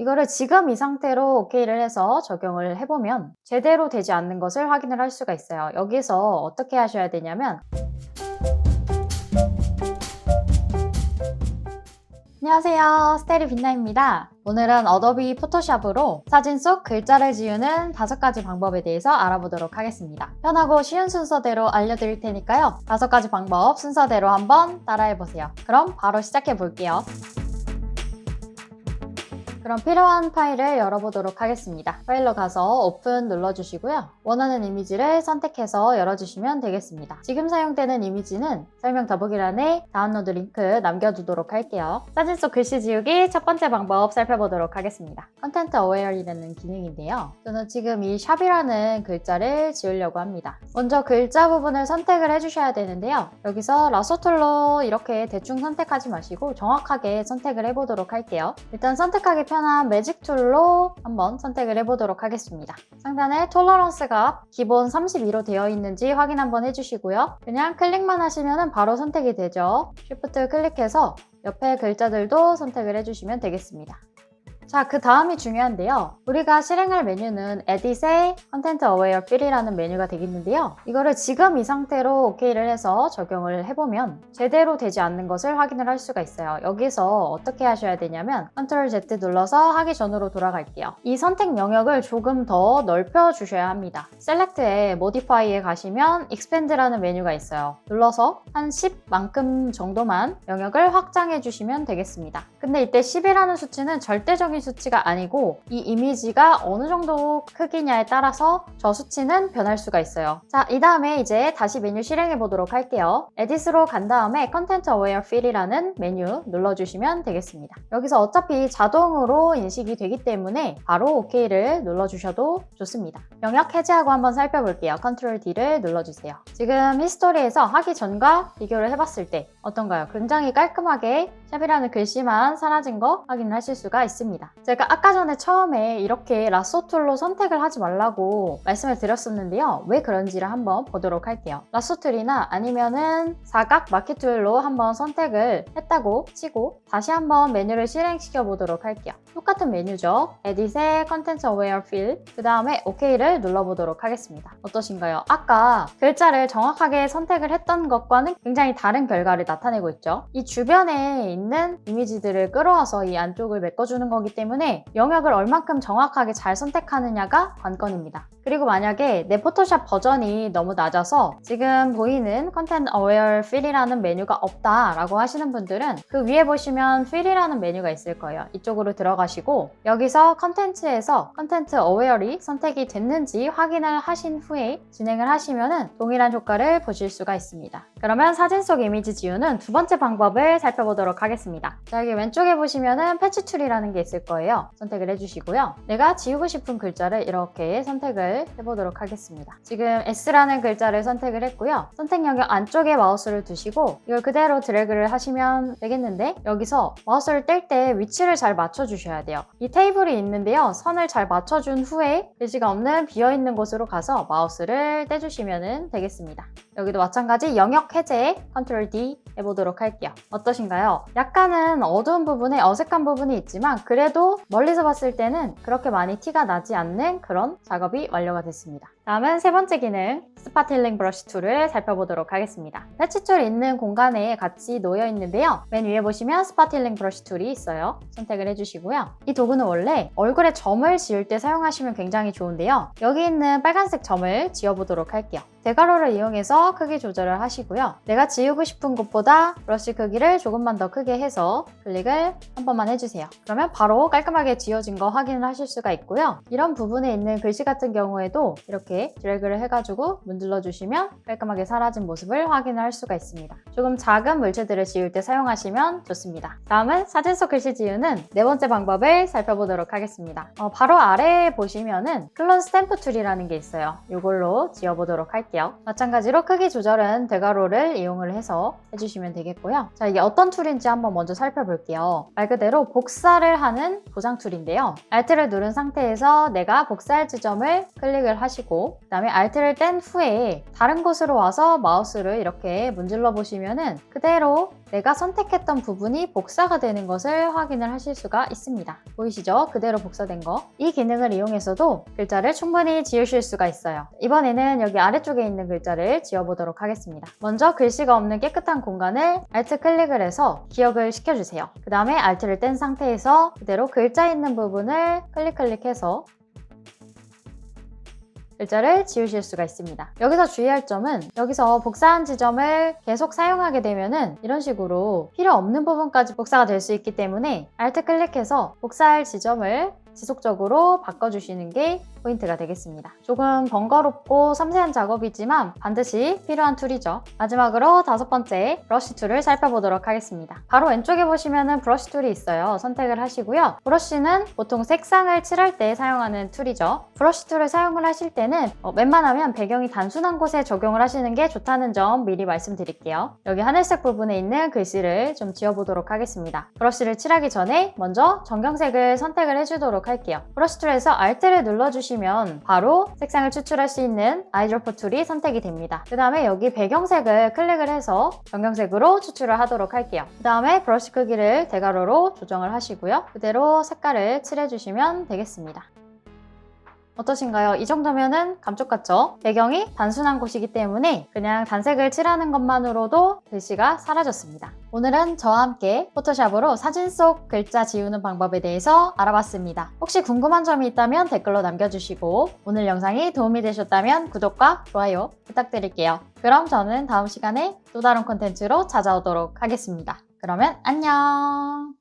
이거를 지금 이 상태로 OK를 해서 적용을 해보면 제대로 되지 않는 것을 확인을 할 수가 있어요. 여기서 어떻게 하셔야 되냐면, 안녕하세요, 스테리 빛나입니다. 오늘은 어도비 포토샵으로 사진 속 글자를 지우는 5가지 방법에 대해서 알아보도록 하겠습니다. 편하고 쉬운 순서대로 알려드릴 테니까요. 5가지 방법 순서대로 한번 따라해보세요. 그럼 바로 시작해 볼게요. 그럼 필요한 파일을 열어보도록 하겠습니다. 파일로 가서 오픈 눌러주시고요. 원하는 이미지를 선택해서 열어주시면 되겠습니다. 지금 사용되는 이미지는 설명 더보기란에 다운로드 링크 남겨두도록 할게요. 사진 속 글씨 지우기 첫 번째 방법 살펴보도록 하겠습니다. 컨텐트 어웨어이라는 기능인데요. 저는 지금 이 샵이라는 글자를 지우려고 합니다. 먼저 글자 부분을 선택을 해주셔야 되는데요. 여기서 라소 툴로 이렇게 대충 선택하지 마시고 정확하게 선택을 해보도록 할게요. 일단 선택하기 편한 매직 툴로 한번 선택을 해보도록 하겠습니다. 상단에 톨러런스 값 기본 32로 되어 있는지 확인 한번 해주시고요. 그냥 클릭만 하시면 바로 선택이 되죠. Shift 클릭해서 옆에 글자들도 선택을 해주시면 되겠습니다. 자, 그 다음이 중요한데요. 우리가 실행할 메뉴는 Edit의 Content Aware Fill이라는 메뉴가 되겠는데요. 이거를 지금 이 상태로 OK를 해서 적용을 해보면 제대로 되지 않는 것을 확인을 할 수가 있어요. 여기서 어떻게 하셔야 되냐면 Ctrl Z 눌러서 하기 전으로 돌아갈게요. 이 선택 영역을 조금 더 넓혀 주셔야 합니다. Select에 Modify에 가시면 Expand라는 메뉴가 있어요. 눌러서 한 10만큼 정도만 영역을 확장해 주시면 되겠습니다. 근데 이때 10이라는 수치는 절대적인 수치가 아니고 이 이미지가 어느 정도 크기냐에 따라서 저 수치는 변할 수가 있어요. 자, 이 다음에 이제 다시 메뉴 실행해 보도록 할게요. Edit로 간 다음에 Content Aware Fill이라는 메뉴 눌러주시면 되겠습니다. 여기서 어차피 자동으로 인식이 되기 때문에 바로 OK를 눌러주셔도 좋습니다. 영역 해제하고 한번 살펴볼게요. Ctrl D를 눌러주세요. 지금 히스토리에서 하기 전과 비교를 해봤을 때 어떤가요? 굉장히 깔끔하게 샵이라는 글씨만 사라진 거 확인하실 수가 있습니다. 제가 아까 전에 처음에 이렇게 라소 툴로 선택을 하지 말라고 말씀을 드렸었는데요. 왜 그런지를 한번 보도록 할게요. 라소 툴이나 아니면은 사각 마키 툴로 한번 선택을 했다고 치고 다시 한번 메뉴를 실행시켜 보도록 할게요. 똑같은 메뉴죠. Edit의 Content Aware Fill, 그 다음에 OK를 눌러보도록 하겠습니다. 어떠신가요? 아까 글자를 정확하게 선택을 했던 것과는 굉장히 다른 결과를 나타내고 있죠. 이 주변에 있는 이미지들을 끌어와서 이 안쪽을 메꿔주는 거기 때문에 영역을 얼만큼 정확하게 잘 선택하느냐가 관건입니다. 그리고 만약에 내 포토샵 버전이 너무 낮아서 지금 보이는 Content Aware Fill이라는 메뉴가 없다라고 하시는 분들은 그 위에 보시면 Fill이라는 메뉴가 있을 거예요. 이쪽으로 들어가시고 여기서 컨텐츠에서 Content Aware이 선택이 됐는지 확인을 하신 후에 진행을 하시면 동일한 효과를 보실 수가 있습니다. 그러면 사진 속 이미지 지우는 두 번째 방법을 살펴보도록 하겠습니다. 자, 여기 왼쪽에 보시면은 패치 툴이라는 게 있을 거예요. 선택을 해주시고요. 내가 지우고 싶은 글자를 이렇게 선택을 해보도록 하겠습니다. 지금 S라는 글자를 선택을 했고요. 선택 영역 안쪽에 마우스를 두시고 이걸 그대로 드래그를 하시면 되겠는데 여기서 마우스를 뗄 때 위치를 잘 맞춰주셔야 돼요. 이 테이블이 있는데요. 선을 잘 맞춰준 후에 글씨가 없는 비어있는 곳으로 가서 마우스를 떼주시면 되겠습니다. 여기도 마찬가지 영역 해제 Ctrl D 해보도록 할게요. 어떠신가요? 약간은 어두운 부분에 어색한 부분이 있지만 그래도 멀리서 봤을 때는 그렇게 많이 티가 나지 않는 그런 작업이 완료가 됐습니다. 다음은 세 번째 기능, 스팟 힐링 브러쉬 툴을 살펴보도록 하겠습니다. 패치 툴 있는 공간에 같이 놓여 있는데요. 맨 위에 보시면 스팟 힐링 브러쉬 툴이 있어요. 선택을 해주시고요. 이 도구는 원래 얼굴에 점을 지울 때 사용하시면 굉장히 좋은데요. 여기 있는 빨간색 점을 지워보도록 할게요. 대괄호를 이용해서 크기 조절을 하시고요. 내가 지우고 싶은 곳보다 브러쉬 크기를 조금만 더 크게 해서 클릭을 한 번만 해주세요. 그러면 바로 깔끔하게 지워진 거 확인을 하실 수가 있고요. 이런 부분에 있는 글씨 같은 경우에도 이렇게 드래그를 해가지고 문질러 주시면 깔끔하게 사라진 모습을 확인을 할 수가 있습니다. 조금 작은 물체들을 지울 때 사용하시면 좋습니다. 다음은 사진 속 글씨 지우는 네 번째 방법을 살펴보도록 하겠습니다. 바로 아래에 보시면은 클론 스탬프 툴이라는 게 있어요. 이걸로 지워보도록 할게요. 마찬가지로 크기 조절은 대괄호를 이용을 해서 해주시면 되겠고요. 자, 이게 어떤 툴인지 한번 먼저 살펴볼게요. 말 그대로 복사를 하는 도장 툴인데요. Alt를 누른 상태에서 내가 복사할 지점을 클릭을 하시고 누르시고 그 다음에 Alt를 뗀 후에 다른 곳으로 와서 마우스를 이렇게 문질러 보시면은 그대로 내가 선택했던 부분이 복사가 되는 것을 확인을 하실 수가 있습니다. 보이시죠? 그대로 복사된 거. 이 기능을 이용해서도 글자를 충분히 지우실 수가 있어요. 이번에는 여기 아래쪽에 있는 글자를 지워보도록 하겠습니다. 먼저 글씨가 없는 깨끗한 공간을 Alt 클릭을 해서 기억을 시켜주세요. 그 다음에 Alt를 뗀 상태에서 그대로 글자 있는 부분을 클릭해서 글자를 지우실 수가 있습니다. 여기서 주의할 점은 여기서 복사한 지점을 계속 사용하게 되면은 이런 식으로 필요 없는 부분까지 복사가 될 수 있기 때문에 Alt 클릭해서 복사할 지점을 지속적으로 바꿔주시는 게 포인트가 되겠습니다. 조금 번거롭고 섬세한 작업이지만 반드시 필요한 툴이죠. 마지막으로 5번째 브러쉬 툴을 살펴보도록 하겠습니다. 바로 왼쪽에 보시면은 브러쉬 툴이 있어요. 선택을 하시고요. 브러쉬는 보통 색상을 칠할 때 사용하는 툴이죠. 브러쉬 툴을 사용을 하실 때는 웬만하면 배경이 단순한 곳에 적용을 하시는 게 좋다는 점 미리 말씀드릴게요. 여기 하늘색 부분에 있는 글씨를 좀 지워보도록 하겠습니다. 브러쉬를 칠하기 전에 먼저 정경색을 선택을 해주도록 할게요. 브러쉬 툴에서 Alt를 눌러주시면 바로 색상을 추출할 수 있는 아이드로퍼 툴이 선택이 됩니다. 그 다음에 여기 배경색을 클릭을 해서 정경색으로 추출을 하도록 할게요. 그 다음에 브러쉬 크기를 대괄호로 조정을 하시고요. 그대로 색깔을 칠해주시면 되겠습니다. 어떠신가요? 이 정도면은 감쪽 같죠? 배경이 단순한 곳이기 때문에 그냥 단색을 칠하는 것만으로도 글씨가 사라졌습니다. 오늘은 저와 함께 포토샵으로 사진 속 글자 지우는 방법에 대해서 알아봤습니다. 혹시 궁금한 점이 있다면 댓글로 남겨주시고 오늘 영상이 도움이 되셨다면 구독과 좋아요 부탁드릴게요. 그럼 저는 다음 시간에 또 다른 콘텐츠로 찾아오도록 하겠습니다. 그러면 안녕!